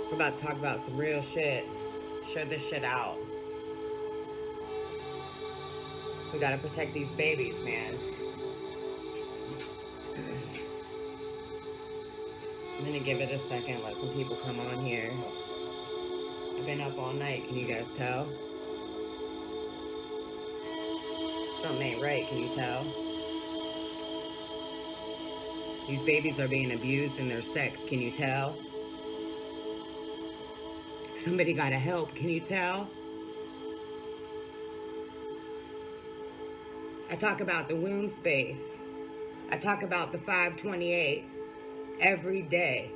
We're about to talk about some real shit. Share this shit out. We gotta protect these babies, man. I'm gonna give it a second, let some people come on here. I've been up all night, can you guys tell? Something ain't right, can you tell? These babies are being abused in their sex, can you tell? Somebody gotta help, can you tell? I talk about the womb space. I talk about the 528 every day.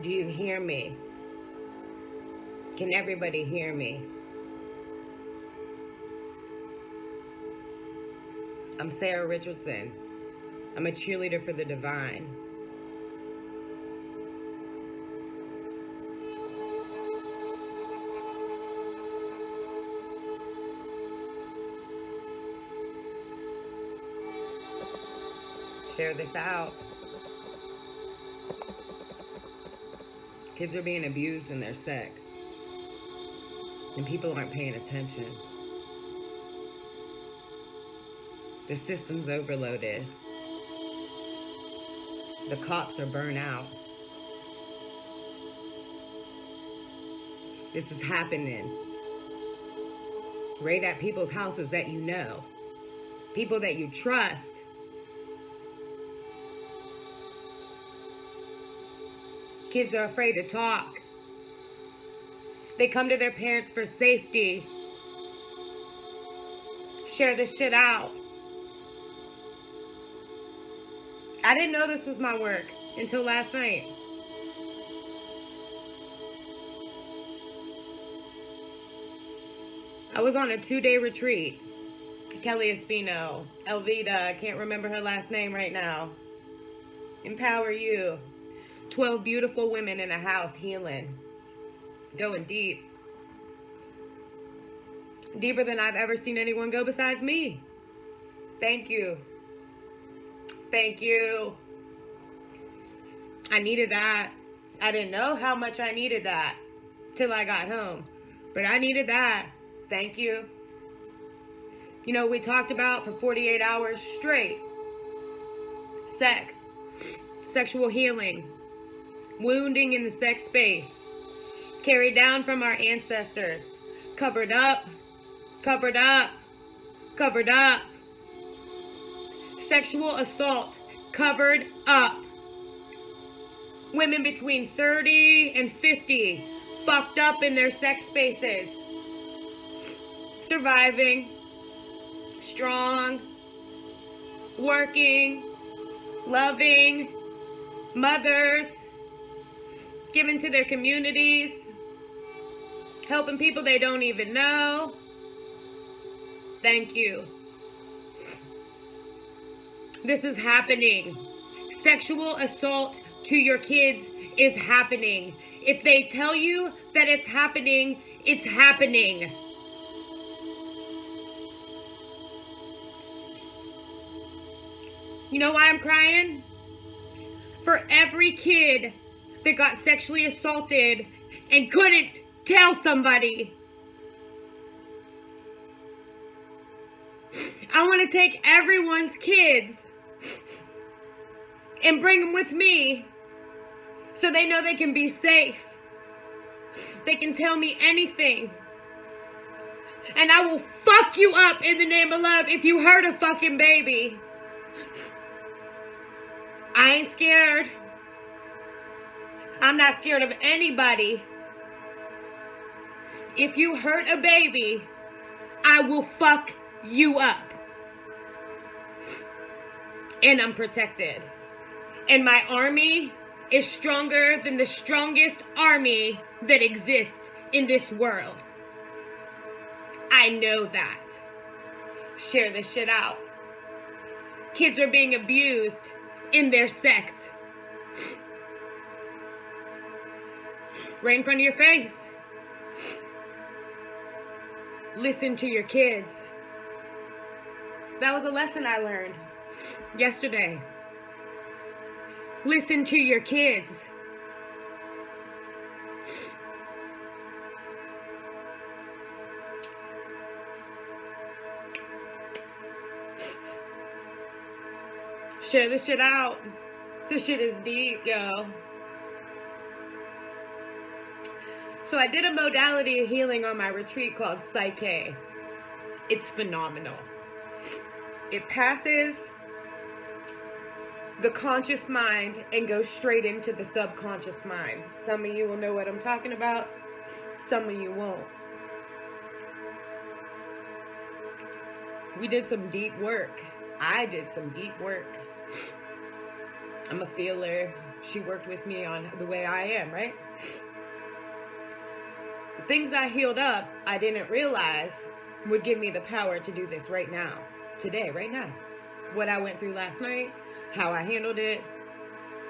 Do you hear me? Can everybody hear me? I'm Sarah Richardson. I'm a cheerleader for the divine. Share this out. Kids are being abused in their sex, and people aren't paying attention. The system's overloaded. The cops are burnt out. This is happening right at people's houses that you know, people that you trust. Kids are afraid to talk. They come to their parents for safety. Share this shit out. I didn't know this was my work until last night. I was on a 2-day retreat. Kelly Espino, Elvita, I can't remember her last name right now. Empower You. 12 beautiful women in a house healing. Going deep. Deeper than I've ever seen anyone go besides me. Thank you. Thank you. I needed that. I didn't know how much I needed that till I got home. But I needed that. Thank you. You know, we talked about for 48 hours straight. Sex. Sexual healing. Wounding in the sex space. Carried down from our ancestors. Covered up. Covered up. Covered up. Sexual assault. Covered up. Women between 30 and 50. Fucked up in their sex spaces. Surviving. Strong. Working. Loving. Mothers. Giving to their communities. Helping people they don't even know. Thank you. This is happening. Sexual assault to your kids is happening. If they tell you that it's happening, it's happening. You know why I'm crying? For every kid that got sexually assaulted and couldn't tell somebody. I want to take everyone's kids and bring them with me so they know they can be safe. They can tell me anything. And I will fuck you up in the name of love if you hurt a fucking baby. I ain't scared. I'm not scared of anybody. If you hurt a baby, I will fuck you up. And I'm protected. And my army is stronger than the strongest army that exists in this world. I know that. Share this shit out. Kids are being abused in their sex. Right in front of your face. Listen to your kids. That was a lesson I learned yesterday. Listen to your kids. Share this shit out. This shit is deep, yo. So I did a modality of healing on my retreat called Psyche. It's phenomenal. It passes the conscious mind and goes straight into the subconscious mind. Some of you will know what I'm talking about. Some of you won't. We did some deep work. I did some deep work. I'm a feeler. She worked with me on the way I am, right? The things I healed up, I didn't realize would give me the power to do this right now. Today, right now. What I went through last night, how I handled it,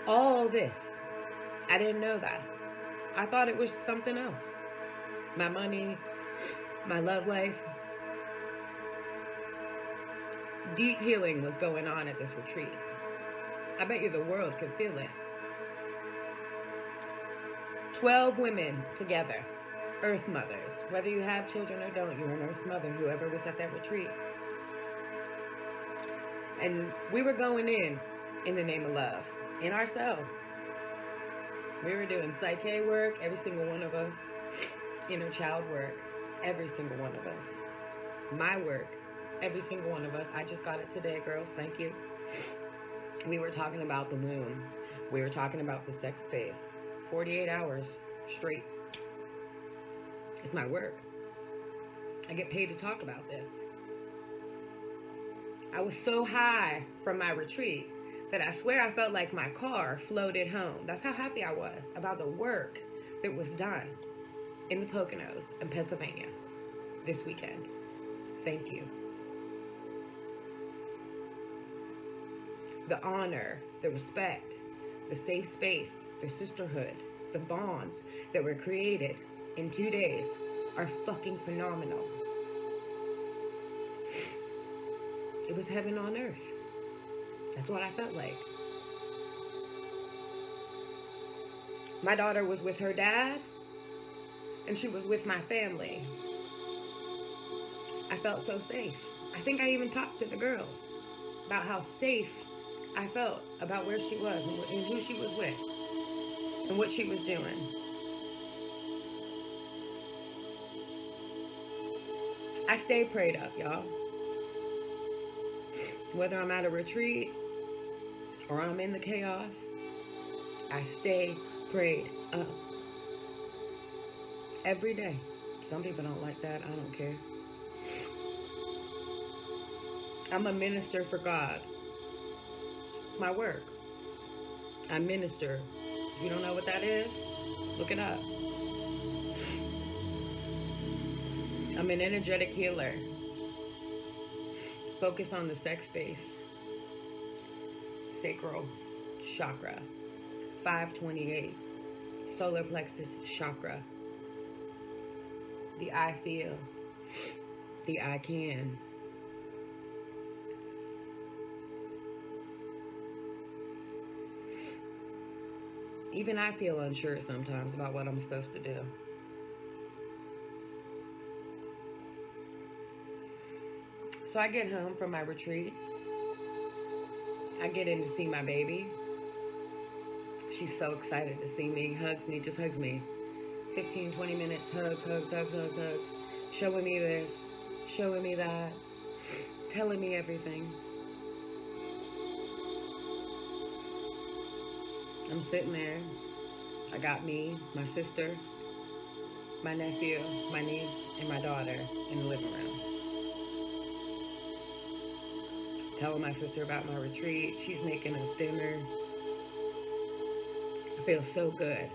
all this. I didn't know that. I thought it was something else. My money, my love life. Deep healing was going on at this retreat. I bet you the world could feel it. 12 women together. Earth mothers. Whether you have children or don't, you're an earth mother, whoever was at that retreat. And we were going in the name of love, in ourselves. We were doing Psyche work, every single one of us. Inner child work, every single one of us. My work, every single one of us. I just got it today, girls. Thank you. We were talking about the womb. We were talking about the sex space. 48 hours straight. It's my work. I get paid to talk about this. I was so high from my retreat that I swear I felt like my car floated home. That's how happy I was about the work that was done in the Poconos in Pennsylvania this weekend. Thank you. The honor, the respect, the safe space, the sisterhood, the bonds that were created in 2 days are fucking phenomenal. It was heaven on earth. That's what I felt like. My daughter was with her dad, and she was with my family. I felt so safe. I think I even talked to the girls about how safe I felt about where she was and who she was with and what she was doing. I stay prayed up, y'all. Whether I'm at a retreat or I'm in the chaos, I stay prayed up. Every day. Some people don't like that. I don't care. I'm a minister for God. It's my work. I minister. If you don't know what that is, look it up. I'm an energetic healer. Focused on the sex space. Sacral chakra. 528. Solar plexus chakra. The I feel. The I can. Even I feel unsure sometimes about what I'm supposed to do. So I get home from my retreat. I get in to see my baby. She's so excited to see me. Hugs me, just hugs me. 15, 20 minutes, hugs, hugs, hugs, hugs, hugs. Showing me this, showing me that, telling me everything. I'm sitting there. I got me, my sister, my nephew, my niece, and my daughter in the living room. Telling my sister about my retreat. She's making us dinner. I feel so good.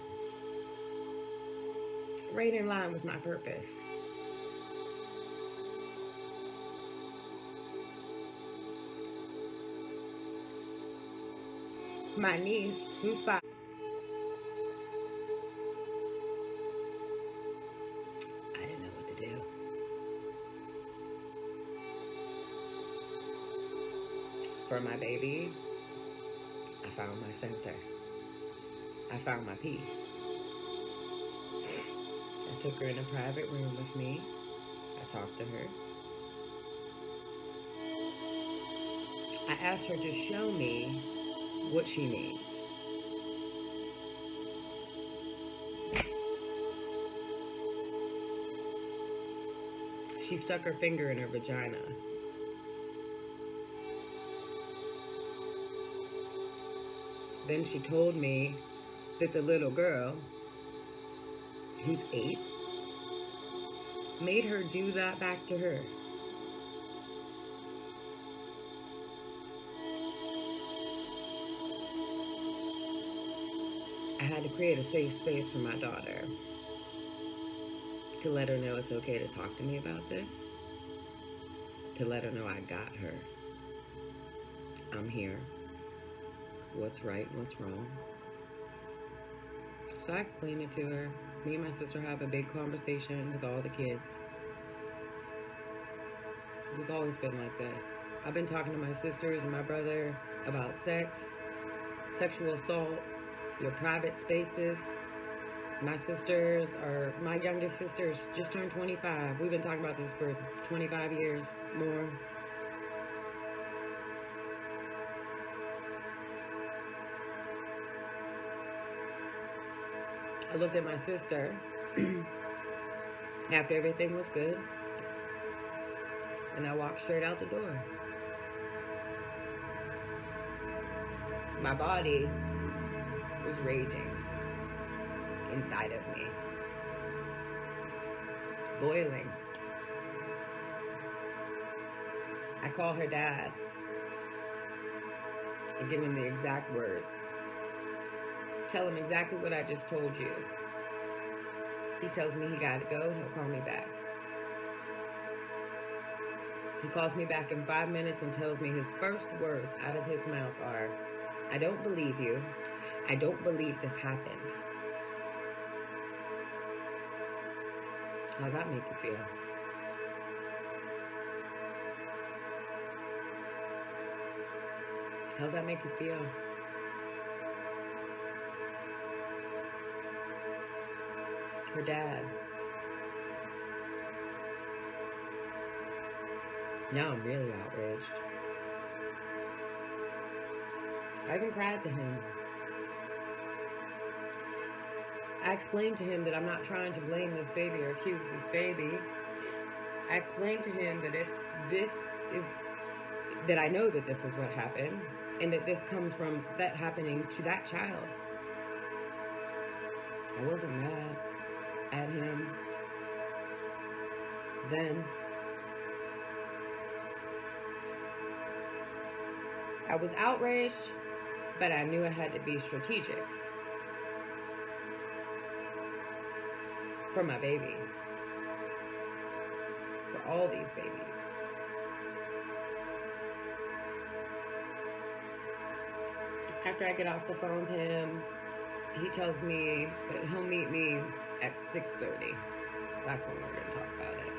Right in line with my purpose. My niece, who's 5. I didn't know what to do. For my baby, I found my center. I found my peace. I took her in a private room with me. I talked to her. I asked her to show me what she needs. She stuck her finger in her vagina. Then she told me that the little girl, who's 8, made her do that back to her. I had to create a safe space for my daughter to let her know it's okay to talk to me about this, to let her know I got her. I'm here. What's right, what's wrong. So I explained it to her. Me and my sister have a big conversation with all the kids. We've always been like this. I've been talking to my sisters and my brother about sex, sexual assault, your private spaces. My youngest sisters just turned 25. We've been talking about this for 25 years more. I looked at my sister after everything was good, and I walked straight out the door. My body was raging inside of me, boiling. I call her dad. I give him the exact words. Tell him exactly what I just told you. He tells me he gotta go. He'll call me back. He calls me back in 5 minutes and tells me his first words out of his mouth are, "I don't believe you. I don't believe this happened." How's that make you feel? How's that make you feel? Her dad. Now I'm really outraged. I even cried to him. I explained to him that I'm not trying to blame this baby or accuse this baby. I explained to him that that I know that this is what happened, and that this comes from that happening to that child. I wasn't mad at him then. I was outraged, but I knew I had to be strategic for my baby, for all these babies. After I get off the phone with him, he tells me that he'll meet me at 6:30. That's when we're going to talk about it.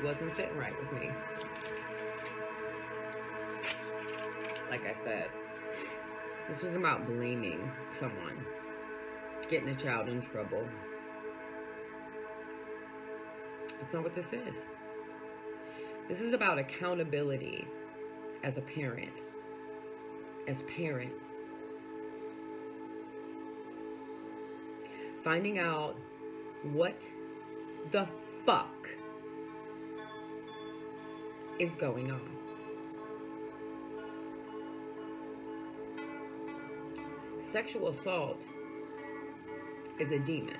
Wasn't sitting right with me. Like I said, this is about blaming someone, getting a child in trouble. That's not what this is. This is about accountability as a parent, as parents. Finding out what the fuck is going on. Sexual assault is a demon.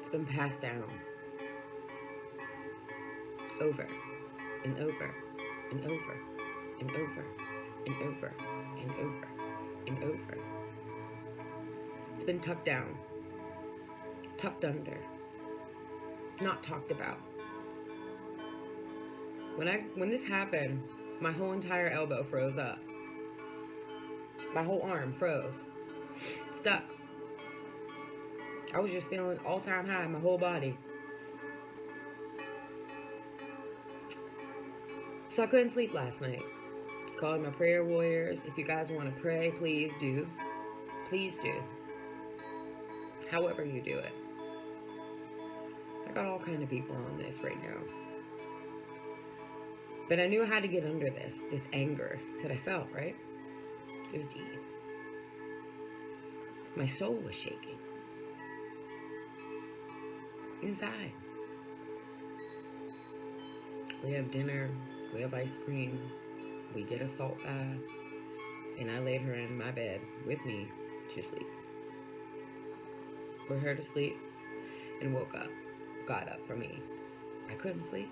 It's been passed down over and over and over and over and over and over and over. It's been tucked down, tucked under, not talked about. When this happened, my whole entire elbow froze up. My whole arm froze, stuck. I was just feeling all-time high in my whole body. So I couldn't sleep last night. Called my prayer warriors. If you guys want to pray, please do. Please do. However you do it. I I got all kind of people on this right now. But I knew how to get under this anger that I felt, right? It was deep. My soul was shaking. Inside. We have dinner, we have ice cream, we get a salt bath, and I laid her in my bed with me to sleep. Put her to sleep and woke up, got up for me. I couldn't sleep.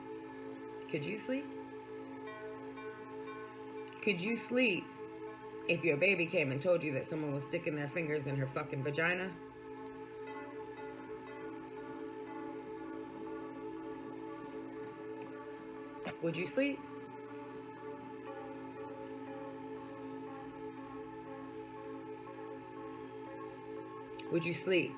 Could you sleep? Could you sleep if your baby came and told you that someone was sticking their fingers in her fucking vagina? Would you sleep? Would you sleep?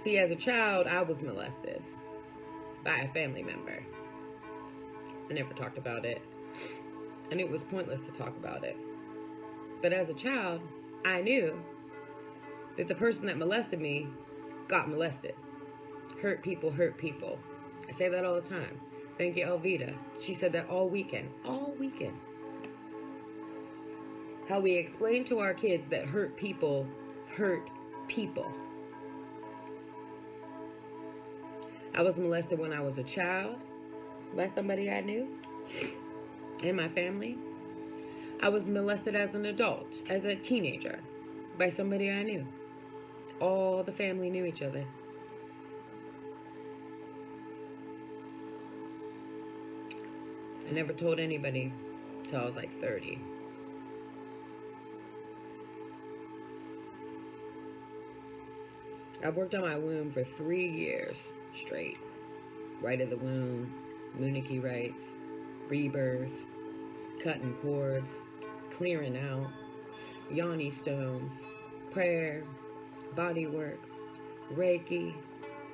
See, as a child, I was molested by a family member. I never talked about it, and it was pointless to talk about it. But as a child, I knew that the person that molested me got molested. Hurt people hurt people. I say that all the time. Thank you, Elvita. She said that all weekend. All weekend. How we explain to our kids that hurt people hurt people. I was molested when I was a child by somebody I knew in my family. I was molested as an adult, as a teenager, by somebody I knew. All the family knew each other. I never told anybody till I was like 30. I worked on my womb for 3 years straight. Right of the womb, Munich rights, rebirth, cutting cords, clearing out, yoni stones, prayer, body work, Reiki,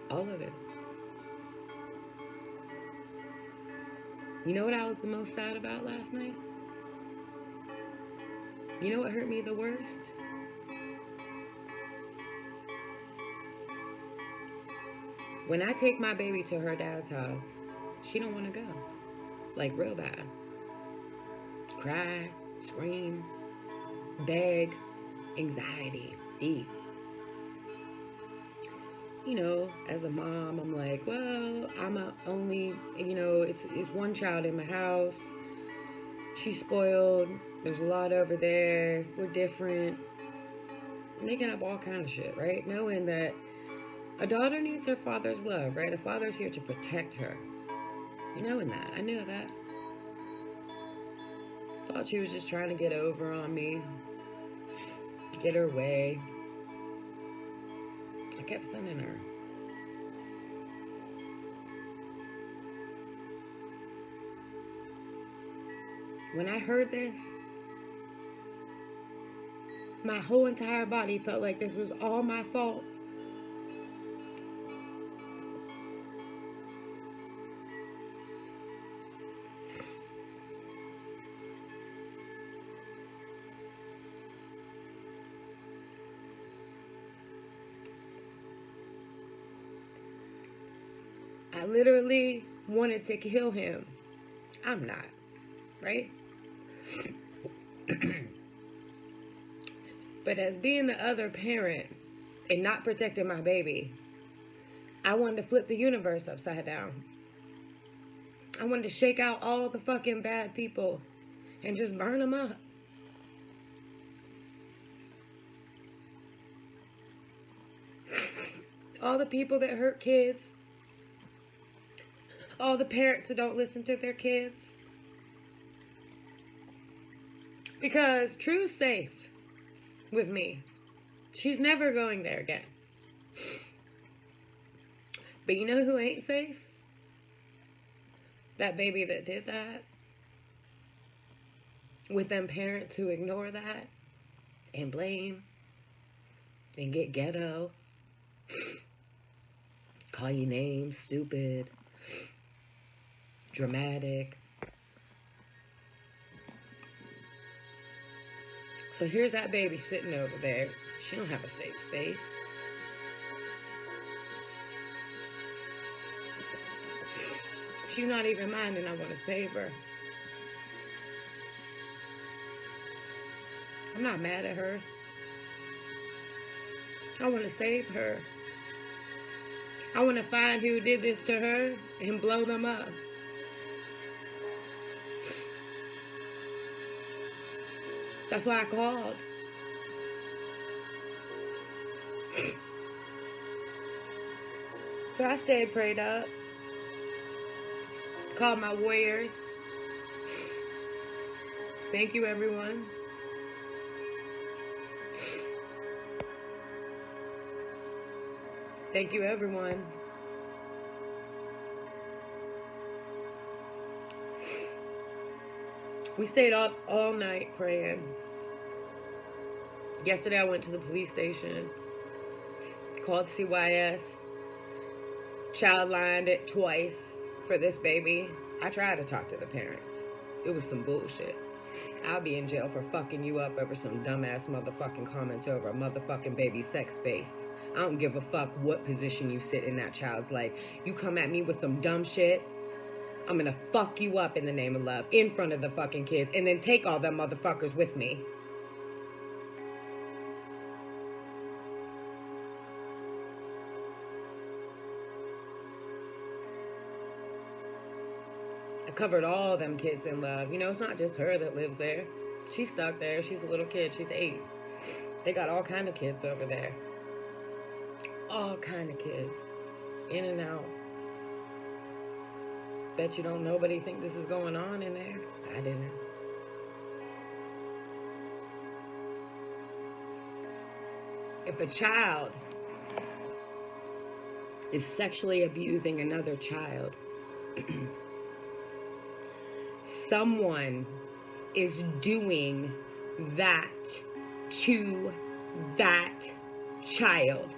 all of it. You know what I was the most sad about last night? You know what hurt me the worst? When I take my baby to her dad's house, she don't want to go. Like real bad. Cry, scream, beg, anxiety, deep. You know, as a mom, I'm like, well, it's one child in my house. She's spoiled. There's a lot over there. We're different. Making up all kind of shit, right? Knowing that a daughter needs her father's love, right? A father's here to protect her. Knowing that. I knew that. Thought she was just trying to get over on me. Get her way. I kept sending her. When I heard this, my whole entire body felt like this was all my fault. I literally wanted to kill him. I'm not, right? But as being the other parent and not protecting my baby, I wanted to flip the universe upside down. I wanted to shake out all the fucking bad people and just burn them up. All the people that hurt kids. All the parents who don't listen to their kids. Because True's safe with me. She's never going there again. But you know who ain't safe? That baby that did that. With them parents who ignore that and blame and get ghetto. Call you names, stupid, dramatic. So here's that baby sitting over there. She don't have a safe space. She's not even mine, and I want to save her. I'm not mad at her. I want to save her. I want to find who did this to her and blow them up. That's why I called. So I stayed prayed up. Called my warriors. Thank you, everyone. Thank you, everyone. We stayed up all night praying. Yesterday I went to the police station, called CYS, child lined it twice for this baby. I tried to talk to the parents. It was some bullshit. I'll be in jail for fucking you up over some dumbass motherfucking comments over a motherfucking baby sex space. I don't give a fuck what position you sit in that child's life. You come at me with some dumb shit, I'm gonna fuck you up in the name of love in front of the fucking kids and then take all them motherfuckers with me. I covered all them kids in love. You know, it's not just her that lives there. She's stuck there. She's a little kid. She's 8. They got all kind of kids over there. All kind of kids. In and out. Bet you don't nobody think this is going on in there. I didn't. If a child is sexually abusing another child, someone is doing that to that child.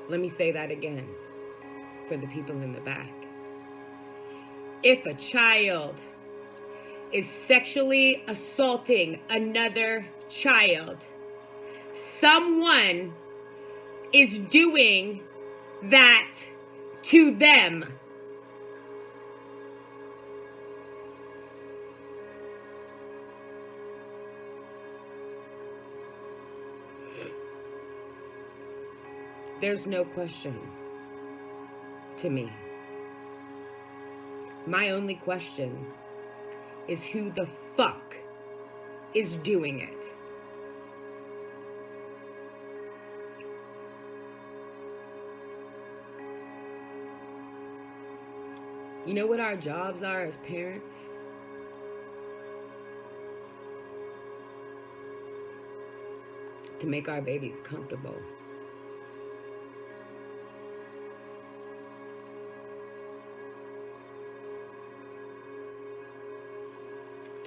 Let me say that again for the people in the back. If a child is sexually assaulting another child, someone is doing that to them. There's no question to me. My only question is who the fuck is doing it? You know what our jobs are as parents? To make our babies comfortable.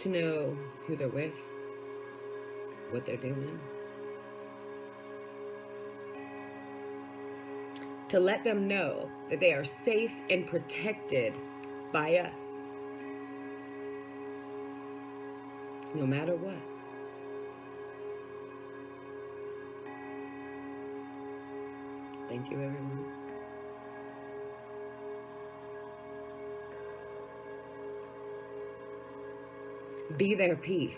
To know who they're with, what they're doing. To let them know that they are safe and protected by us. No matter what. Thank you, everyone. Be their peace.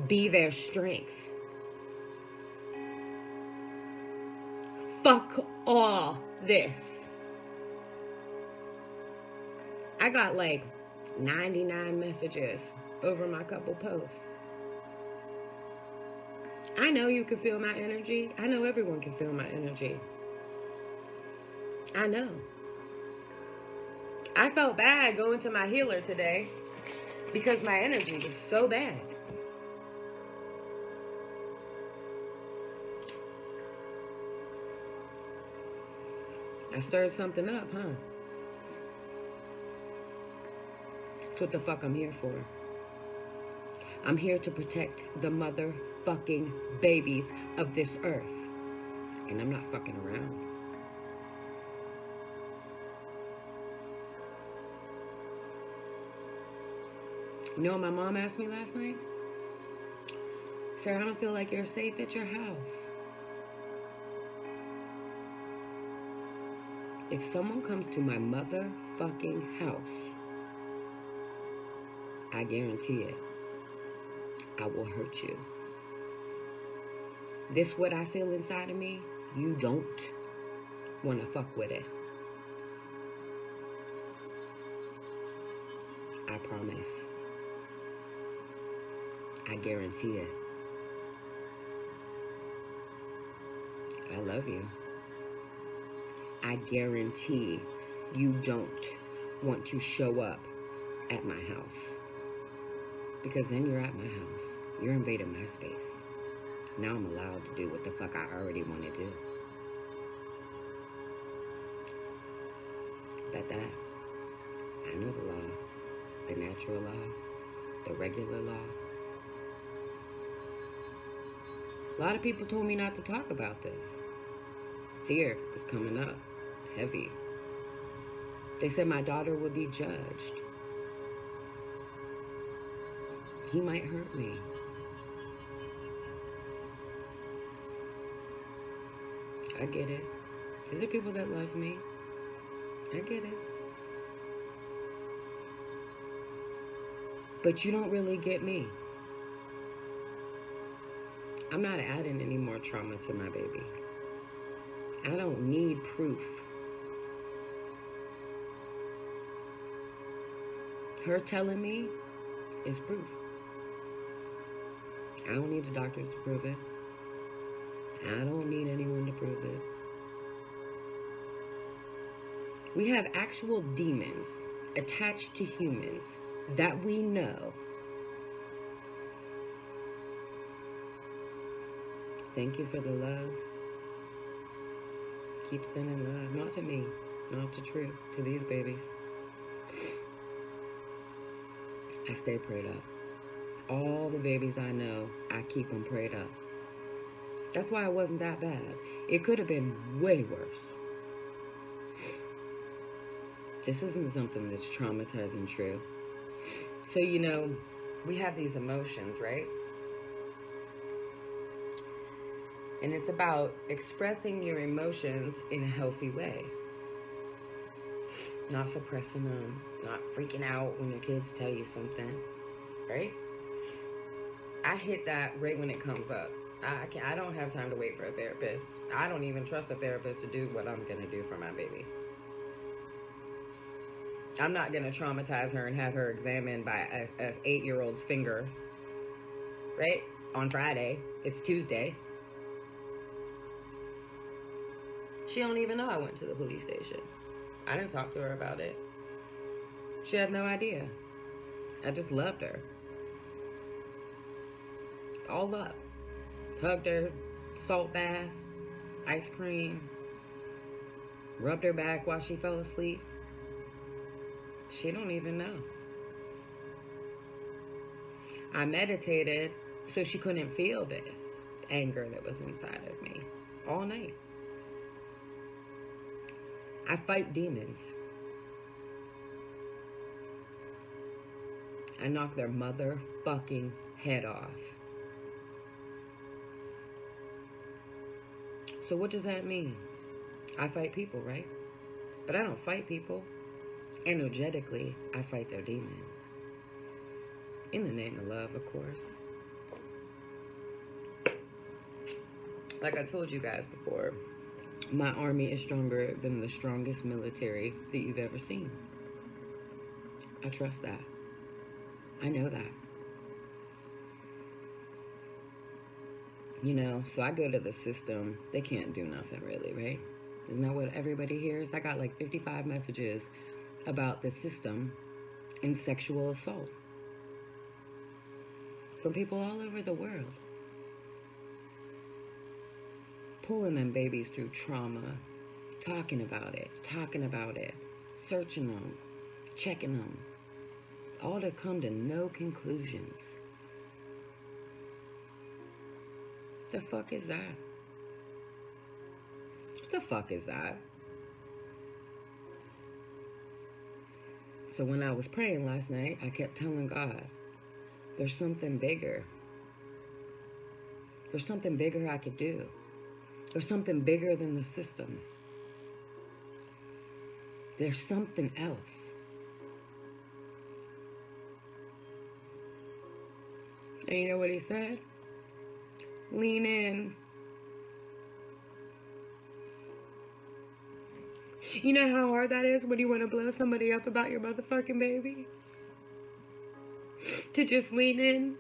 Be their strength. Fuck all this. I got like 99 messages over my couple posts. I know you can feel my energy. I know everyone can feel my energy. I know. I felt bad going to my healer today because my energy was so bad. I stirred something up, huh? That's what the fuck I'm here for. I'm here to protect the motherfucking babies of this earth. And I'm not fucking around. You know what my mom asked me last night? Sir, I don't feel like you're safe at your house. If someone comes to my motherfucking house, I guarantee it, I will hurt you. This what I feel inside of me, you don't want to fuck with it. I promise. I guarantee it. I love you. I guarantee you don't want to show up at my house. Because then you're at my house. You're invading my space. Now I'm allowed to do what the fuck I already want to do. Bet that. I know the law. The natural law. The regular law. A lot of people told me not to talk about this. Fear is coming up. Heavy. They said my daughter would be judged. He might hurt me. I get it. These are people that love me. I get it. But you don't really get me. I'm not adding any more trauma to my baby. I don't need proof. Her telling me is proof. I don't need the doctors to prove it. I don't need anyone to prove it. We have actual demons attached to humans that we know. Thank you for the love. Keep sending love. Not to me. Not to Truth. To these babies. I stay prayed up. All the babies I know, I keep them prayed up. That's why it wasn't that bad. It could have been way worse. This isn't something that's traumatizing True. So, you know, we have these emotions, right? And it's about expressing your emotions in a healthy way. Not suppressing them, not freaking out when your kids tell you something, right? I hit that right when it comes up. I don't have time to wait for a therapist. I don't even trust a therapist to do what I'm going to do for my baby. I'm not going to traumatize her and have her examined by an 8-year-old's finger, right? On Friday. It's Tuesday. She don't even know I went to the police station. I didn't talk to her about it. She had no idea. I just loved her. All up. Hugged her, salt bath, ice cream, rubbed her back while she fell asleep. She don't even know. I meditated so she couldn't feel this anger that was inside of me all night. I fight demons. I knock their motherfucking head off. So what does that mean? I fight people, right? But I don't fight people. Energetically, I fight their demons. In the name of love, of course. Like I told you guys before, my army is stronger than the strongest military that you've ever seen. I trust that. I know that. You know, so I go to the system. They can't do nothing really, right? Isn't that what everybody hears? I got like 55 messages about the system and sexual assault from people all over the world. Pulling them babies through trauma, talking about it, searching them, checking them, all to come to no conclusions. What the fuck is that? What the fuck is that? So when I was praying last night, I kept telling God, there's something bigger. There's something bigger I could do. There's something bigger than the system. There's something else. And you know what he said? Lean in. You know how hard that is when you want to blow somebody up about your motherfucking baby? To just lean in.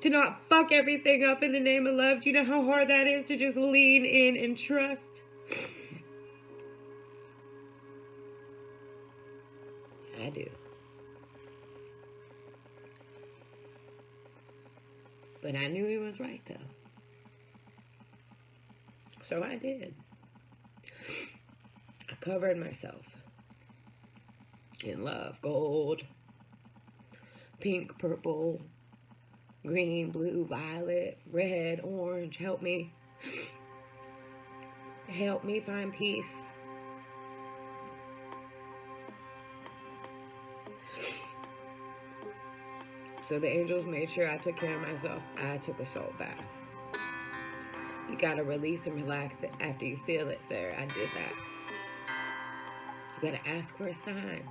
To not fuck everything up in the name of love. Do you know how hard that is to just lean in and trust? I do. But I knew he was right, though. So I did. I covered myself in love, gold, pink, purple, green, blue, violet, red, orange. Help me. Help me find peace. So the angels made sure I took care of myself. I took a salt bath. You gotta release and relax it after you feel it, sir. I did that. You gotta ask for a sign.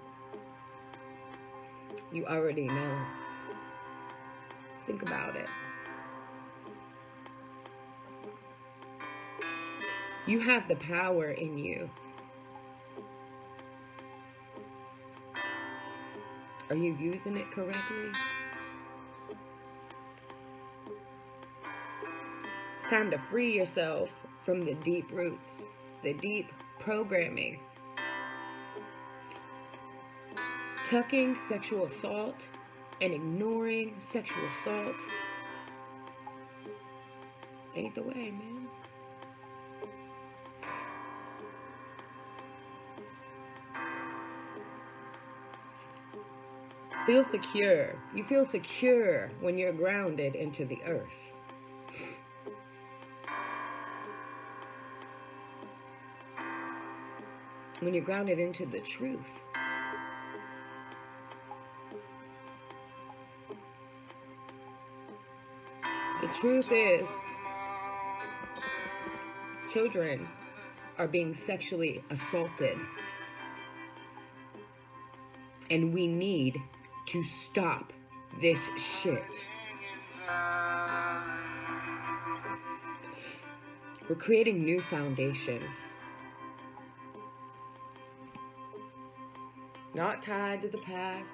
You already know. Think about it. You have the power in you. Are you using it correctly? It's time to free yourself from the deep roots, the deep programming. Tucking sexual assault and ignoring sexual assault ain't the way, man. Feel secure. You feel secure when you're grounded into the earth. When you're grounded into the truth. The truth is, children are being sexually assaulted. And we need to stop this shit. We're creating new foundations. Not tied to the past.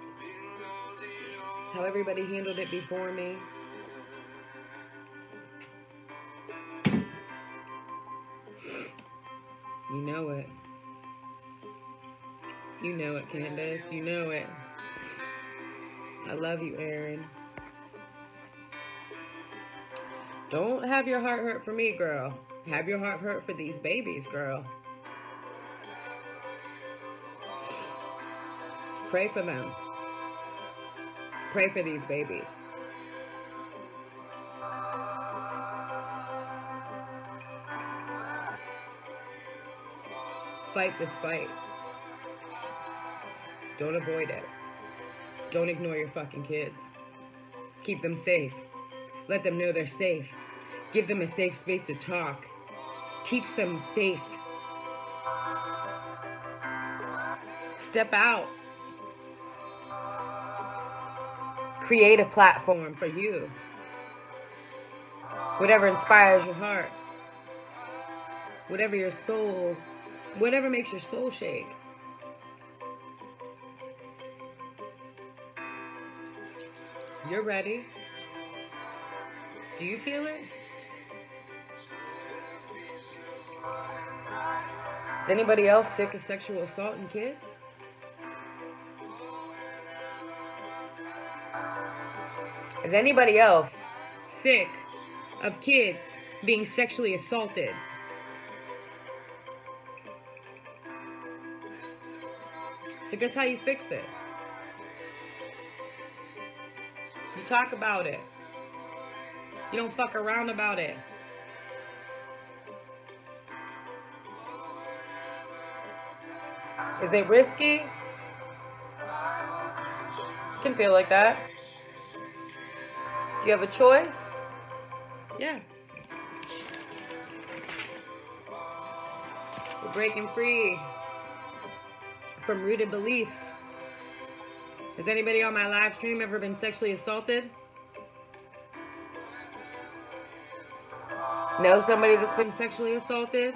How everybody handled it before me. You know it. You know it, Candace. You know it. I love you, Aaron. Don't have your heart hurt for me, girl. Have your heart hurt for these babies, girl. Pray for them. Pray for these babies. Fight this fight. Don't avoid it. Don't ignore your fucking kids. Keep them safe. Let them know they're safe. Give them a safe space to talk. Teach them safe. Step out. Create a platform for you. Whatever inspires your heart. Whatever your soul, whatever makes your soul shake. You're ready. Do you feel it? Is anybody else sick of sexual assault in kids? Is anybody else sick of kids being sexually assaulted? So guess how you fix it? You talk about it. You don't fuck around about it. Is it risky? It can feel like that. Do you have a choice? Yeah. We're breaking free from rooted beliefs. Has anybody on my live stream ever been sexually assaulted? Know somebody that's been sexually assaulted?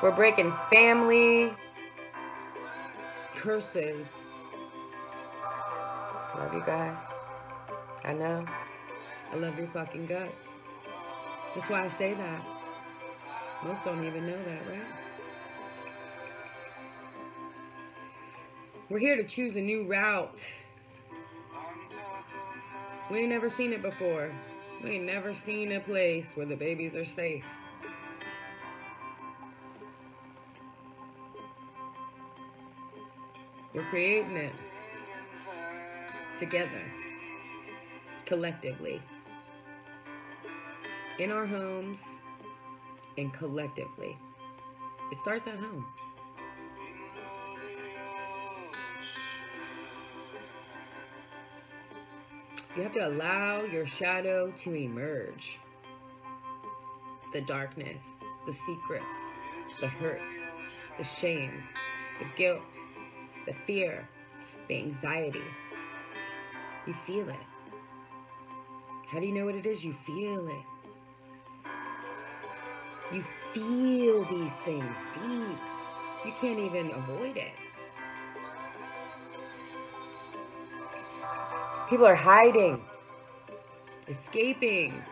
We're breaking family curses. Love you guys. I know. I love your fucking guts. That's why I say that. Most don't even know that, right? We're here to choose a new route. We ain't never seen it before. We ain't never seen a place where the babies are safe. We're creating it together, collectively, in our homes and collectively. It starts at home. You have to allow your shadow to emerge. The darkness, the secrets, the hurt, the shame, the guilt, the fear, the anxiety. You feel it. How do you know what it is? You feel it. You feel these things deep. You can't even avoid it. People are hiding, escaping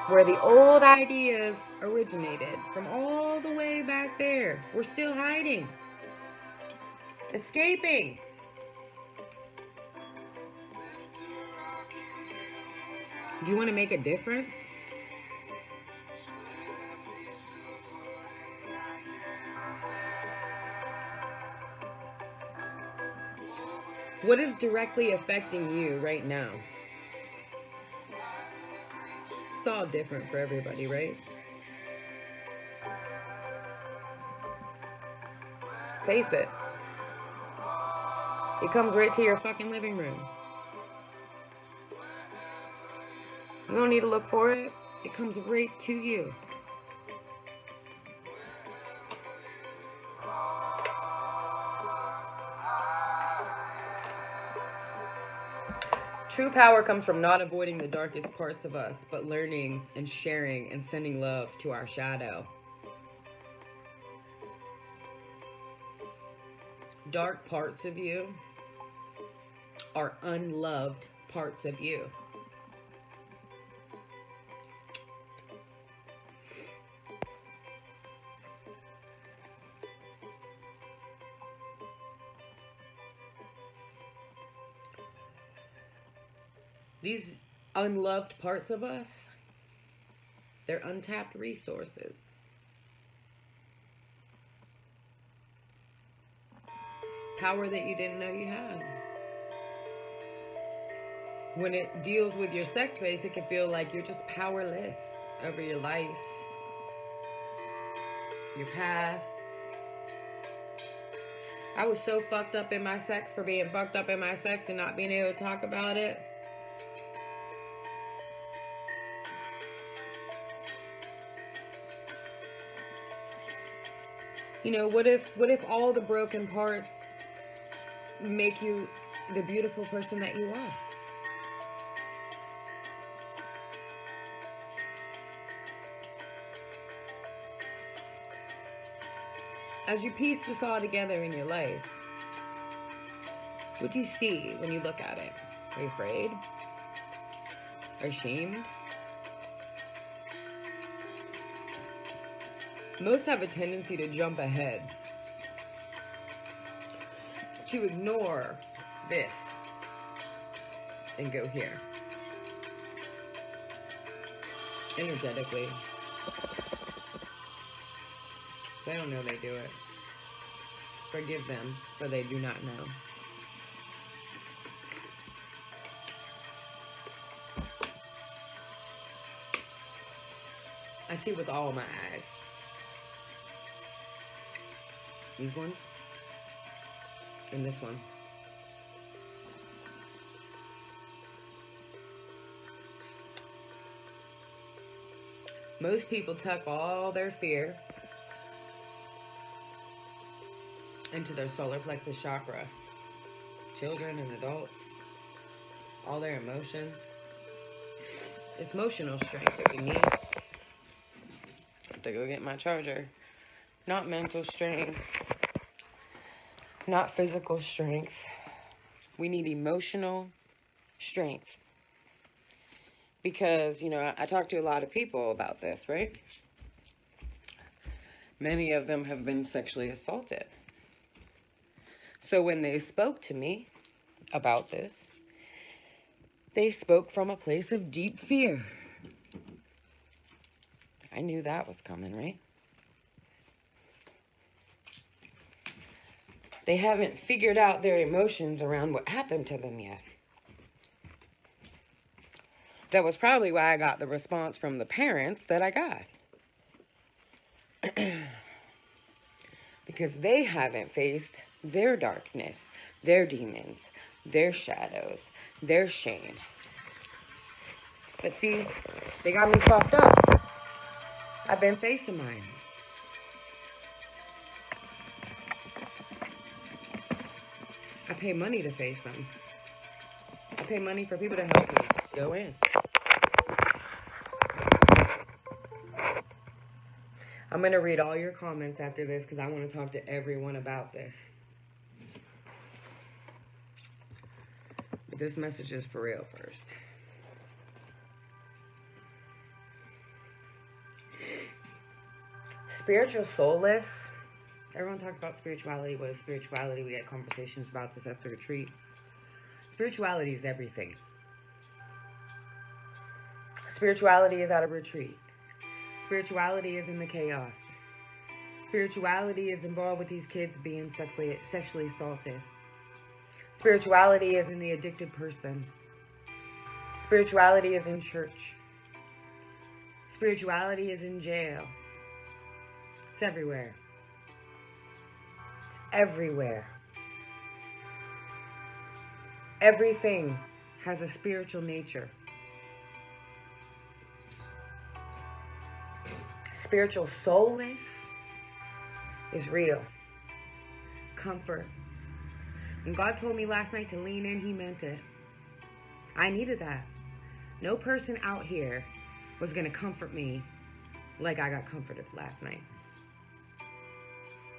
where the old ideas originated from all the way back there. We're still hiding, escaping. Do you want to make a difference? What is directly affecting you right now? It's all different for everybody, right? Face it. It comes right to your fucking living room. You don't need to look for it. It comes right to you. True power comes from not avoiding the darkest parts of us, but learning and sharing and sending love to our shadow. Dark parts of you are unloved parts of you. These unloved parts of us, they're untapped resources. Power that you didn't know you had. When it deals with your sex space, it can feel like you're just powerless over your life, your path. I was so fucked up in my sex for being fucked up in my sex and not being able to talk about it. You know, what if all the broken parts make you the beautiful person that you are? As you piece this all together in your life, what do you see when you look at it? Are you afraid? Are you ashamed? Most have a tendency to jump ahead, to ignore this and go here. Energetically. They don't know they do it. Forgive them, for they do not know. I see with all my eyes. These ones. And this one. Most people tuck all their fear into their solar plexus chakra. Children and adults. All their emotions. It's emotional strength that we need. I have to go get my charger. Not mental strength. Not physical strength. We need emotional strength. Because, you know, I talk to a lot of people about this, right? Many of them have been sexually assaulted. So when they spoke to me about this, they spoke from a place of deep fear. I knew that was coming, right? They haven't figured out their emotions around what happened to them yet. That was probably why I got the response from the parents that I got. Because they haven't faced their darkness, their demons, their shadows, their shame. But see, they got me fucked up. I've been facing mine. I pay money to face them. I pay money for people to help me go in. I'm going to read all your comments after this because I want to talk to everyone about this. But this message is for real first. Spiritual soulless. Everyone talks about spirituality. What is spirituality? We had conversations about this at the retreat. Spirituality is everything. Spirituality is at a retreat. Spirituality is in the chaos. Spirituality is involved with these kids being sexually assaulted. Spirituality is in the addicted person. Spirituality is in church. Spirituality is in jail. It's everywhere. It's everywhere. Everything has a spiritual nature. Spiritual soulless is real. Comfort. When God told me last night to lean in, He meant it. I needed that. No person out here was going to comfort me like I got comforted last night.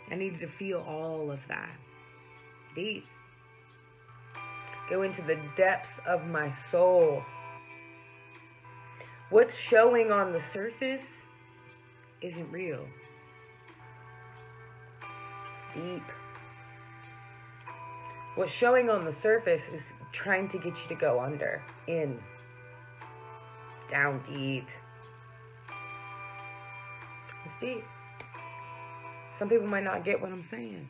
I needed to feel all of that. Deep. Go into the depths of my soul. What's showing on the surface isn't real. It's deep. What's showing on the surface is trying to get you to go under, in, down deep. It's deep. Some people might not get what I'm saying.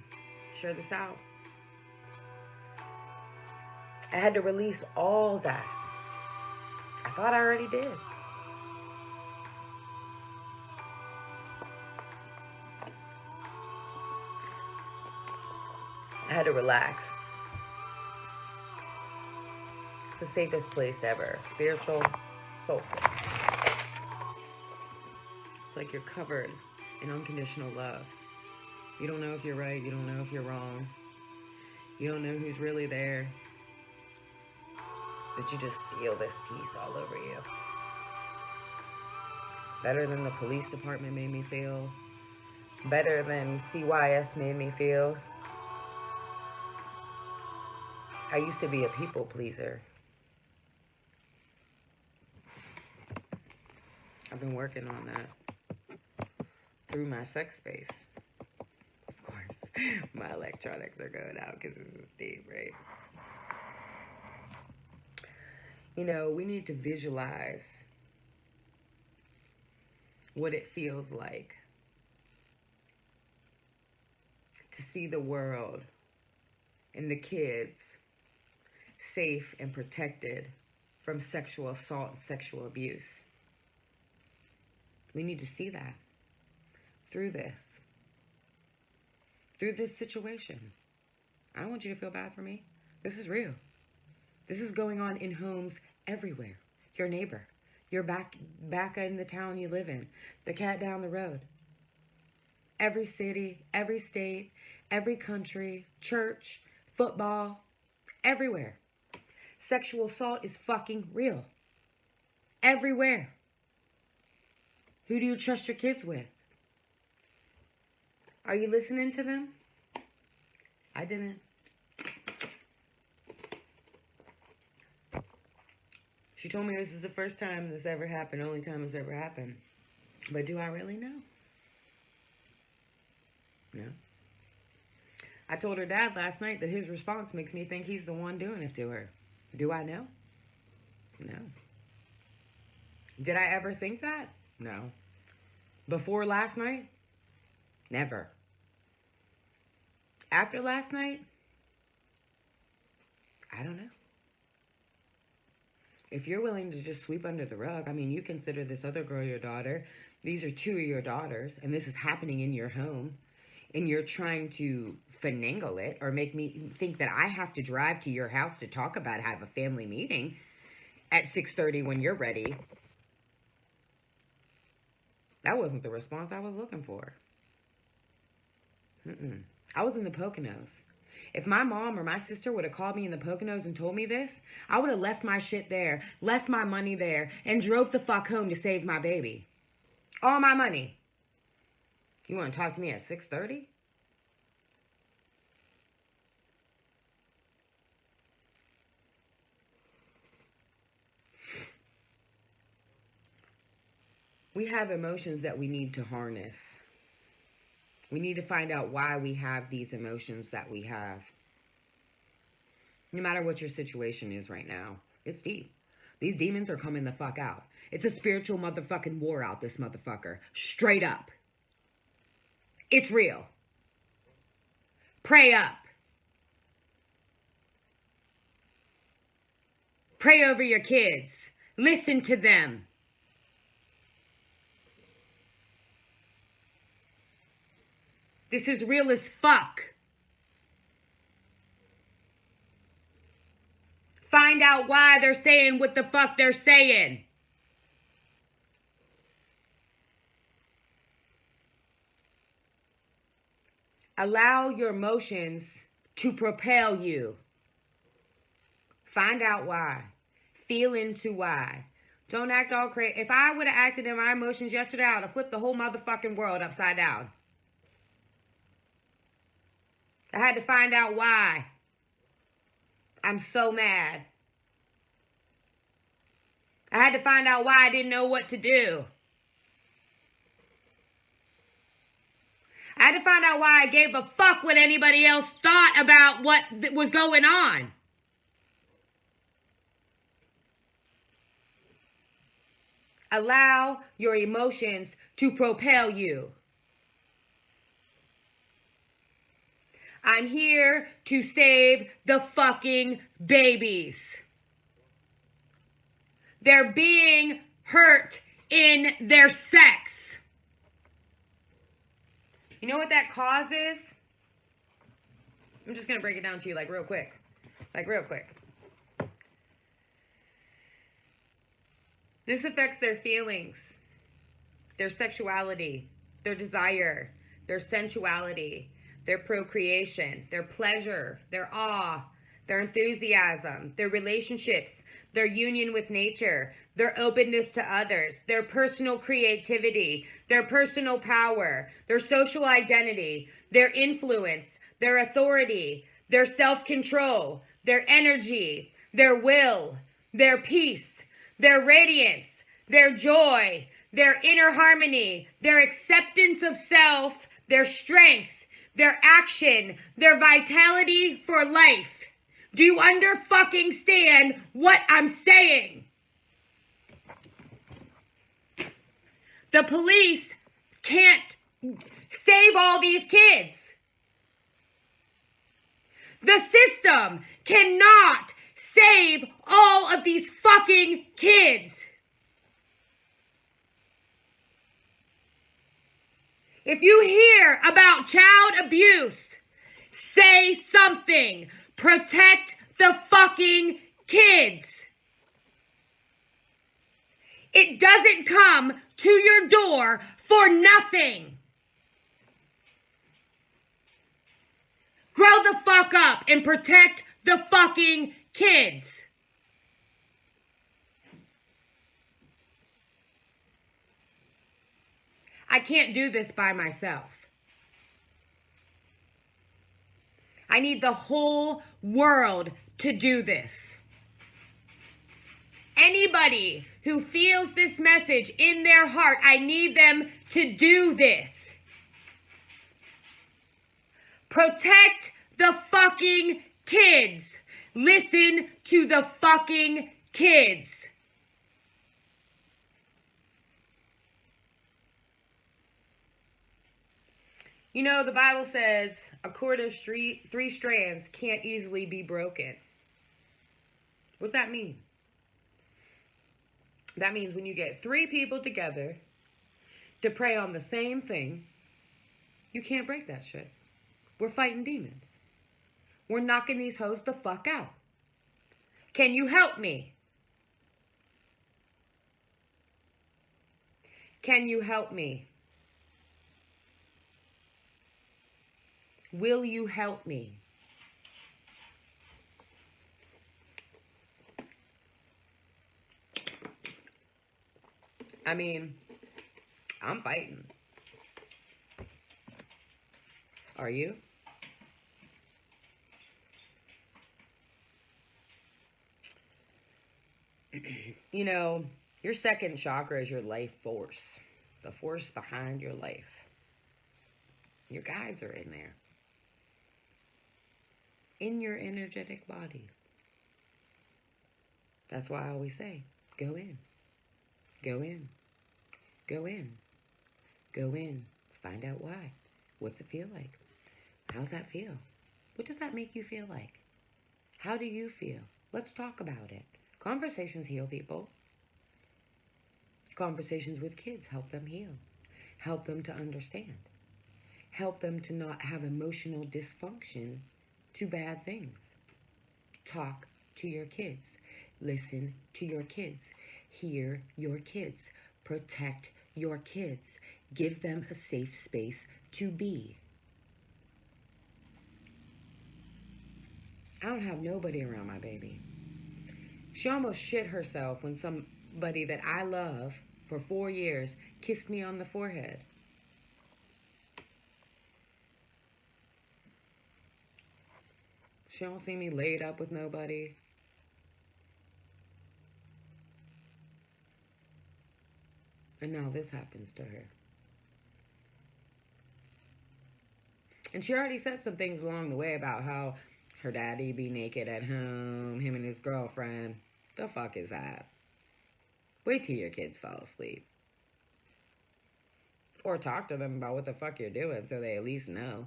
Share this out. I had to release all that. I thought I already did. I had to relax. It's the safest place ever. Spiritual, soulful. It's like you're covered in unconditional love. You don't know if you're right. You don't know if you're wrong. You don't know who's really there. But you just feel this peace all over you. Better than the police department made me feel. Better than CYS made me feel. I used to be a people pleaser. I've been working on that through my sex space. Of course, my electronics are going out because this is deep, right? You know, we need to visualize what it feels like to see the world and the kids safe and protected from sexual assault and sexual abuse. We need to see that through this. through this situation. I don't want you to feel bad for me. This is real. This is going on in homes everywhere. Your neighbor, your back in the town you live in, the cat down the road. Every city, every state, every country, church, football, everywhere. Sexual assault is fucking real. Everywhere. Who do you trust your kids with? Are you listening to them? I didn't. She told me this is the first time this ever happened, only time this ever happened. But do I really know? No. I told her dad last night that his response makes me think he's the one doing it to her. Do I know? No. Did I ever think that? No. Before last night? Never. After last night? I don't know. If you're willing to just sweep under the rug, I mean, you consider this other girl your daughter. These are two of your daughters, and this is happening in your home, and you're trying to finagle it or make me think that I have to drive to your house to talk about have a family meeting at 6:30 when you're ready. That wasn't the response I was looking for. I was in the Poconos. If my mom or my sister would have called me in the Poconos and told me this, I would have left my shit there, left my money there, and drove the fuck home to save my baby. All my money. You want to talk to me at 6:30? We have emotions that we need to harness. We need to find out why we have these emotions that we have. No matter what your situation is right now, it's deep. These demons are coming the fuck out. It's a spiritual motherfucking war out, this motherfucker. Straight up. It's real. Pray up. Pray over your kids. Listen to them. This is real as fuck. Find out why they're saying what the fuck they're saying. Allow your emotions to propel you. Find out why. Feel into why. Don't act all crazy. If I would have acted in my emotions yesterday, I would have flipped the whole motherfucking world upside down. I had to find out why. I'm so mad. I had to find out why I didn't know what to do. I had to find out why I gave a fuck what anybody else thought about what was going on. Allow your emotions to propel you. I'm here to save the fucking babies. They're being hurt in their sex. You know what that causes? I'm just going to break it down to you like real quick. This affects their feelings, their sexuality, their desire, their sensuality, their procreation, their pleasure, their awe, their enthusiasm, their relationships, their union with nature, their openness to others, their personal creativity, their personal power, their social identity, their influence, their authority, their self-control, their energy, their will, their peace, their radiance, their joy, their inner harmony, their acceptance of self, their strength, their action, their vitality for life. Do you understand what I'm saying? The police can't save all these kids. The system cannot save all of these fucking kids. If you hear about child abuse, Say something. Protect the fucking kids. It doesn't come to your door for nothing. Grow the fuck up and protect the fucking kids. I can't do this by myself. I need the whole world to do this. Anybody who feels this message in their heart, I need them to do this. Protect the fucking kids. Listen to the fucking kids. You know, the Bible says a cord of three strands can't easily be broken. What's that mean? That means when you get 3 people together to pray on the same thing, you can't break that shit. We're fighting demons. We're knocking these hoes the fuck out. Can you help me? Can you help me? Will you help me? I mean, I'm fighting. Are you? You know, your second chakra is your life force. The force behind your life. Your guides are in there. In your energetic body. That's why I always say, go in. Go in. Go in. Go in. Find out why. What's it feel like? How's that feel? What does that make you feel like? How do you feel? Let's talk about it. Conversations heal people. Conversations with kids help them heal. Help them to understand. Help them to not have emotional dysfunction to bad things. Talk to your kids. Listen to your kids. Hear your kids. Protect your kids. Give them a safe space to be. I don't have nobody around my baby. She almost shit herself when somebody that I love for 4 years kissed me on the forehead. She don't see me laid up with nobody. And now this happens to her. And she already said some things along the way about how her daddy be naked at home, him and his girlfriend. The fuck is that? Wait till your kids fall asleep. Or talk to them about what the fuck you're doing so they at least know.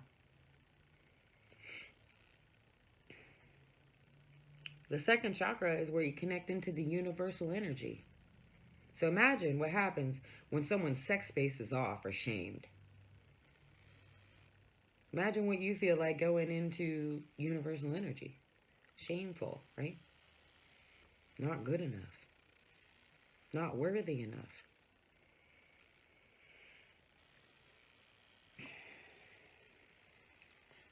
The second chakra is where you connect into the universal energy. So imagine what happens when someone's sex space is off or shamed. Imagine what you feel like going into universal energy. Shameful, right? Not good enough. Not worthy enough.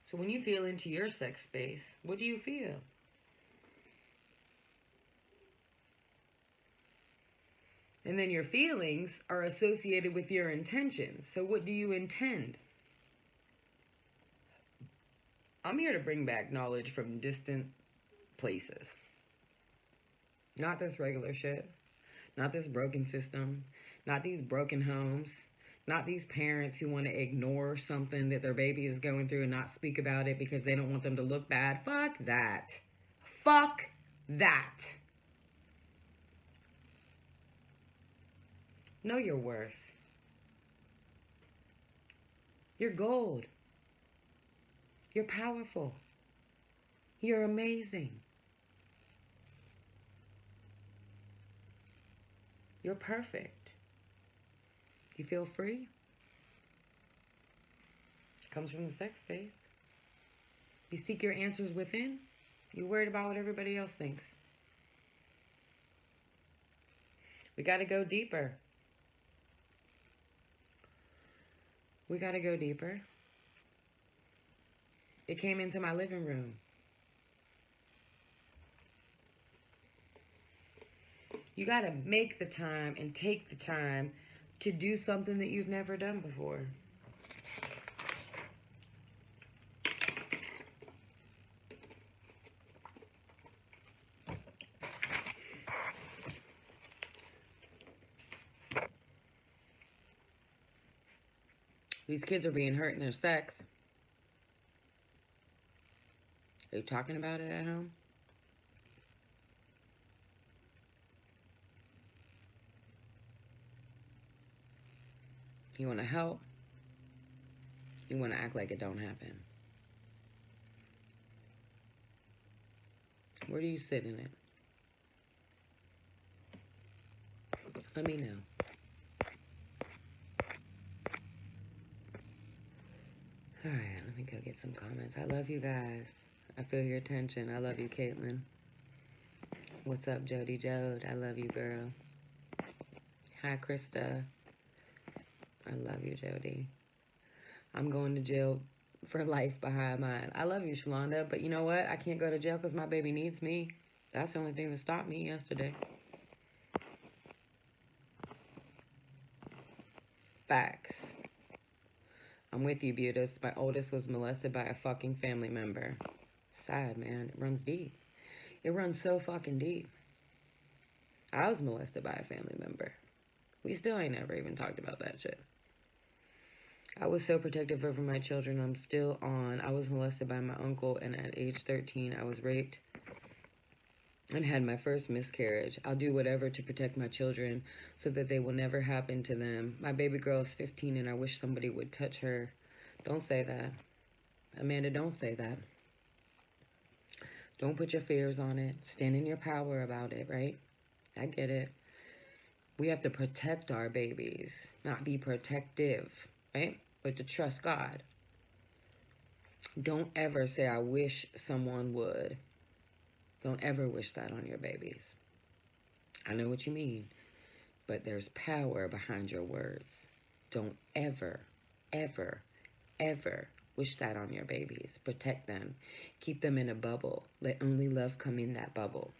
So when you feel into your sex space, what do you feel? And then your feelings are associated with your intentions. So what do you intend? I'm here to bring back knowledge from distant places. Not this regular shit. Not this broken system. Not these broken homes. Not these parents who want to ignore something that their baby is going through and not speak about it because they don't want them to look bad. Fuck that. Fuck that. Know your worth. You're gold. You're powerful. You're amazing. You're perfect. You feel free? It comes from the sex space. You seek your answers within. You're worried about what everybody else thinks. We got to go deeper. We got to go deeper. It came into my living room. You got to make the time and take the time to do something that you've never done before. These kids are being hurt in their sex. Are you talking about it at home? You want to help? You want to act like it don't happen? Where do you sit in it? Let me know. All right, let me go get some comments. I love you guys. I feel your attention. I love you, Caitlin. What's up, Jody Jode? I love you, girl. Hi, Krista. I love you, Jody. I'm going to jail for life behind mine. I love you, Shalonda, but you know what? I can't go to jail because my baby needs me. That's the only thing that stopped me yesterday. Facts. I'm with you, Butis. My oldest was molested by a fucking family member. Sad, man. It runs deep. It runs so fucking deep. I was molested by a family member. We still ain't never even talked about that shit. I was so protective over my children. I'm still on. I was molested by my uncle, and at age 13, I was raped and had my first miscarriage. I'll do whatever to protect my children so that they will never happen to them. My baby girl is 15, and I wish somebody would touch her. Don't say that. Amanda, don't say that. Don't put your fears on it. Stand in your power about it, right? I get it. We have to protect our babies, not be protective, right? But to trust God. Don't ever say, I wish someone would. Don't ever wish that on your babies. I know what you mean, but there's power behind your words. Don't ever, ever, ever wish that on your babies. Protect them. Keep them in a bubble. Let only love come in that bubble.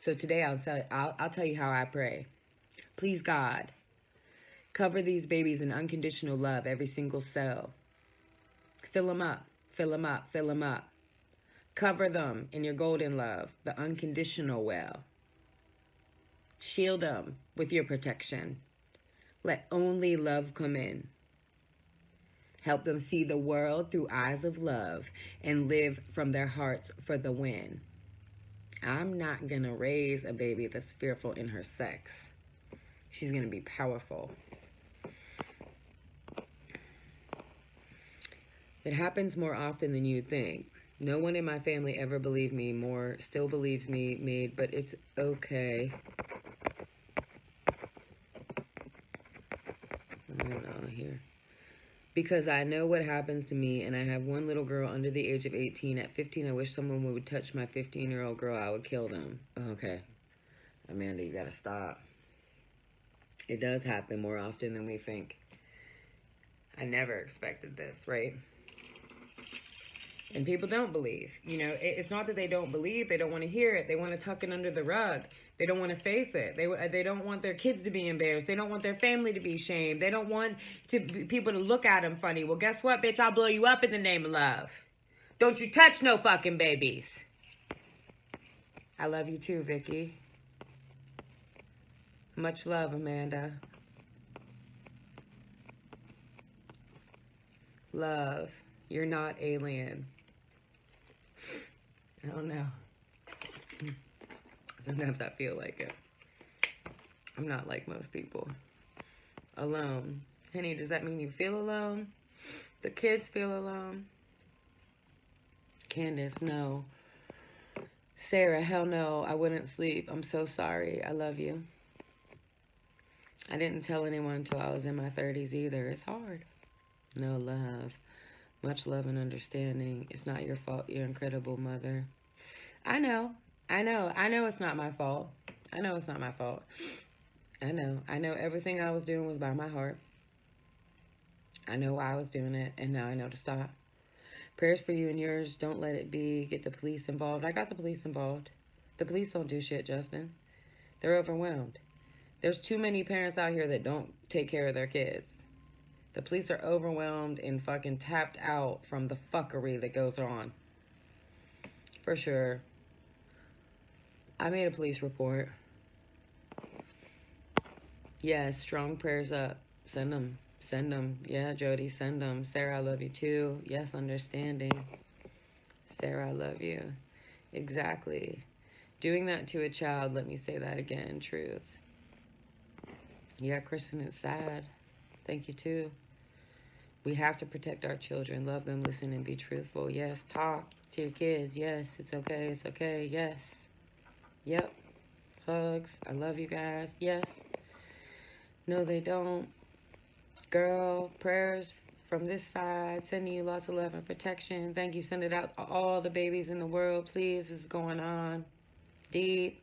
So today I'll tell you how I pray. Please, God, cover these babies in unconditional love, every single cell. Fill them up, fill them up, fill them up. Cover them in your golden love, the unconditional well. Shield them with your protection. Let only love come in. Help them see the world through eyes of love and live from their hearts for the win. I'm not going to raise a baby that's fearful in her sex. She's going to be powerful. It happens more often than you think. No one in my family ever believed me more, still believes me, but it's okay. I don't know here. Because I know what happens to me, and I have one little girl under the age of 18. At 15, I wish someone would touch my 15-year-old girl. I would kill them. Okay. Amanda, you gotta stop. It does happen more often than we think. I never expected this, right? And people don't believe. You know, it's not that they don't believe. They don't want to hear it. They want to tuck it under the rug. They don't want to face it. They don't want their kids to be embarrassed. They don't want their family to be shamed. They don't want people to look at them funny. Well, guess what, bitch? I'll blow you up in the name of love. Don't you touch no fucking babies. I love you too, Vicky. Much love, Amanda. Love. You're not alien. I don't know. Sometimes I feel like it. I'm not like most people. Alone. Henny, does that mean you feel alone? The kids feel alone? Candace, no. Sarah, hell no. I wouldn't sleep. I'm so sorry. I love you. I didn't tell anyone until I was in my 30s either. It's hard. No love. Much love and understanding. It's not your fault. You're an incredible mother. I know. I know it's not my fault. I know it's not my fault. I know everything I was doing was by my heart. I know why I was doing it, and now I know to stop. Prayers for you and yours. Don't let it be. Get the police involved. I got the police involved. The police don't do shit, Justin. They're overwhelmed. There's too many parents out here that don't take care of their kids. The police are overwhelmed and fucking tapped out from the fuckery that goes on. For sure. I made a police report. Yes, strong prayers up. Send them. Send them. Yeah, Jody, send them. Sarah, I love you too. Yes, understanding. Sarah, I love you. Exactly. Doing that to a child, let me say that again, truth. Yeah, Kristen, it's sad. Thank you too. We have to protect our children. Love them, listen, and be truthful. Yes, talk to your kids. Yes, it's okay. It's okay. Yes. Yep. Hugs. I love you guys. Yes. No, they don't. Girl, prayers from this side. Sending you lots of love and protection. Thank you. Send it out to all the babies in the world. Please, this is going on. Deep.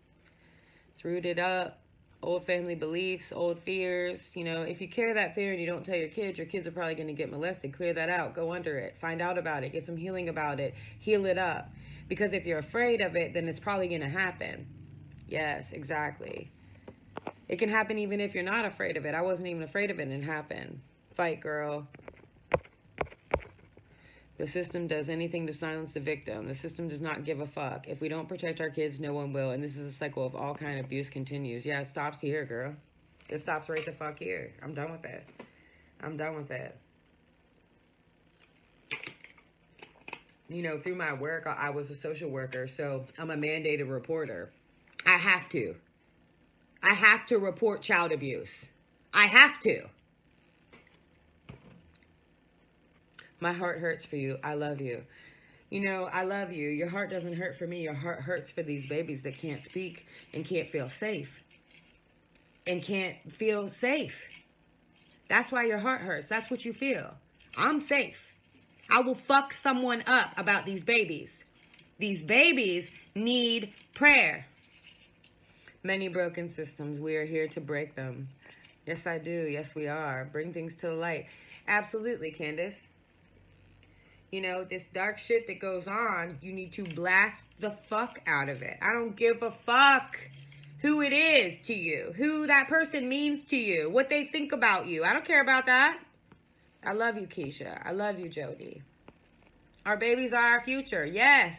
It's rooted up. Old family beliefs, old fears. You know, if you carry that fear and you don't tell your kids are probably going to get molested. Clear that out. Go under it. Find out about it. Get some healing about it. Heal it up. Because if you're afraid of it, then it's probably going to happen. Yes, exactly. It can happen even if you're not afraid of it. I wasn't even afraid of it and it happened. Fight, girl. The system does anything to silence the victim. The system does not give a fuck. If we don't protect our kids, no one will. And this is a cycle of all kind of abuse continues. Yeah, it stops here, girl. It stops right the fuck here. I'm done with that. I'm done with that. You know, through my work, I was a social worker, so I'm a mandated reporter. I have to. I have to report child abuse. I have to. My heart hurts for you. I love you. You know, I love you. Your heart doesn't hurt for me. Your heart hurts for these babies that can't speak and can't feel safe. And can't feel safe. That's why your heart hurts. That's what you feel. I'm safe. I will fuck someone up about these babies. These babies need prayer. Many broken systems. We are here to break them. Yes, I do. Yes, we are. Bring things to the light. Absolutely, Candace. You know, this dark shit that goes on, you need to blast the fuck out of it. I don't give a fuck who it is to you, who that person means to you, what they think about you. I don't care about that. I love you, Keisha. I love you, Jody. Our babies are our future. Yes.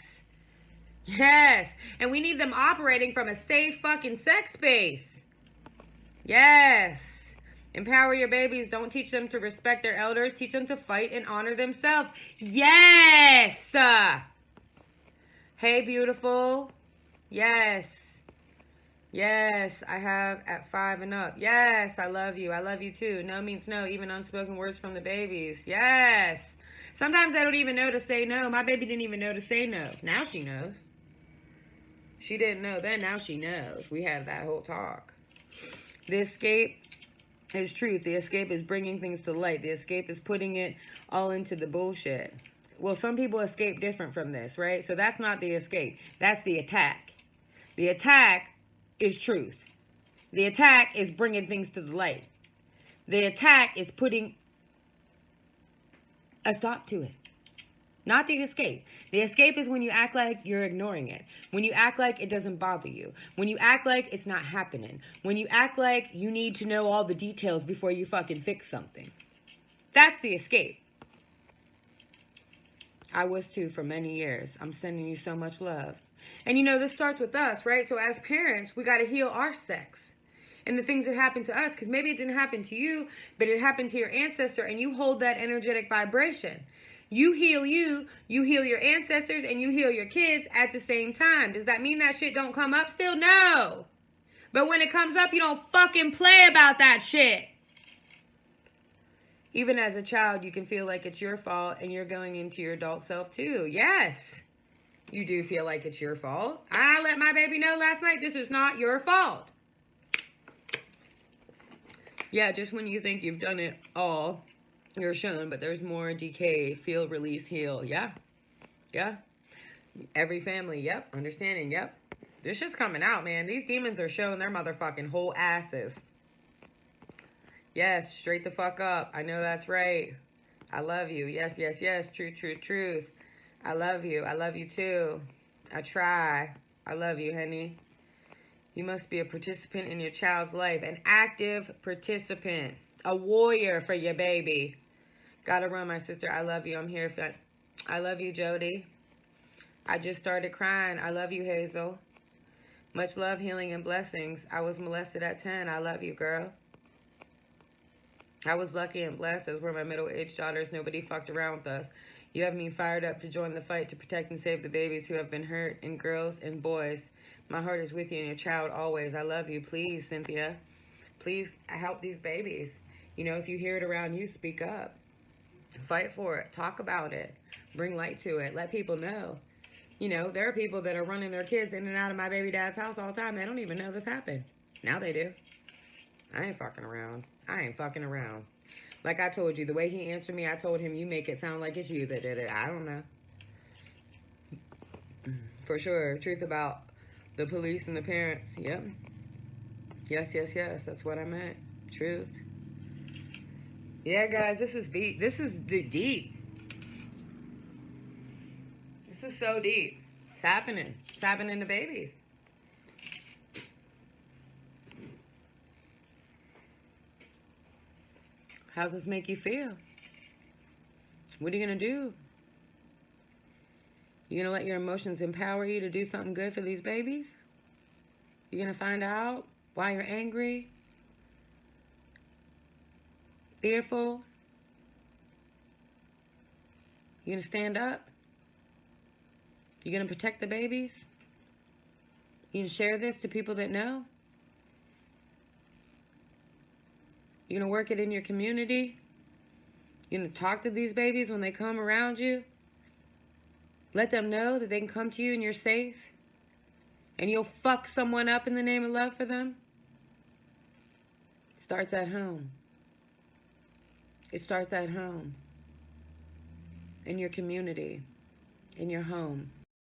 Yes. And we need them operating from a safe fucking sex space. Yes. Empower your babies. Don't teach them to respect their elders. Teach them to fight and honor themselves. Yes. Hey, beautiful. Yes. Yes, I have at 5 and up. Yes, I love you. I love you too. No means no. Even unspoken words from the babies. Yes. Sometimes I don't even know to say no. My baby didn't even know to say no. Now she knows. She didn't know then. Now she knows. We had that whole talk. The escape is truth. The escape is bringing things to light. The escape is putting it all into the bullshit. Well, some people escape different from this, right? So that's not the escape. That's the attack. The attack is truth. The attack is bringing things to the light. The attack is putting a stop to it. Not the escape. The escape is when you act like you're ignoring it. When you act like it doesn't bother you. When you act like it's not happening. When you act like you need to know all the details before you fucking fix something. That's the escape. I was too for many years. I'm sending you so much love. And you know, this starts with us, right? So as parents, we got to heal our sex. And the things that happen to us. Because maybe it didn't happen to you, but it happened to your ancestor. And you hold that energetic vibration. You heal your ancestors, and you heal your kids at the same time. Does that mean that shit don't come up still? No. But when it comes up, you don't fucking play about that shit. Even as a child, you can feel like it's your fault, and you're going into your adult self too. Yes. You do feel like it's your fault. I let my baby know last night, this is not your fault. Yeah, just when you think you've done it all, You're shown, but there's more decay, feel, release, heal. Yeah. Yeah. Every family, yep. Understanding, yep. This shit's coming out, man. These demons are showing their motherfucking whole asses. Yes, straight the fuck up. I know that's right. I love you. Yes, yes, yes. Truth, truth, truth. I love you. I love you too. I try. I love you, honey. You must be a participant in your child's life. An active participant. A warrior for your baby. Gotta run, my sister. I love you. I'm here. I love you, Jody. I just started crying. I love you, Hazel. Much love, healing, and blessings. I was molested at 10. I love you, girl. I was lucky and blessed, as were my middle-aged daughters. Nobody fucked around with us. You have me fired up to join the fight to protect and save the babies who have been hurt, and girls and boys. My heart is with you and your child always. I love you. Please, Cynthia. Please help these babies. You know, if you hear it around you, speak up. Fight for it. Talk about it. Bring light to it. Let people know. You know, there are people that are running their kids in and out of my baby dad's house all the time. They don't even know this happened. Now they do. I ain't fucking around. I ain't fucking around. Like I told you, the way he answered me, I told him, you make it sound like it's you that did it. I don't know. For sure. Truth about the police and the parents. Yep. Yes, yes, yes. That's what I meant. Truth. Yeah, guys, this is deep. This is deep. This is so deep. It's happening. It's happening to babies. How does this make you feel? What are you going to do? You going to let your emotions empower you to do something good for these babies? You're going to find out why you're angry, fearful. You're going to stand up? You're going to protect the babies? You going to share this to people that know? You're going to work it in your community? You're going to talk to these babies when they come around you? Let them know that they can come to you and you're safe? And you'll fuck someone up in the name of love for them? It starts at home. It starts at home. In your community. In your home.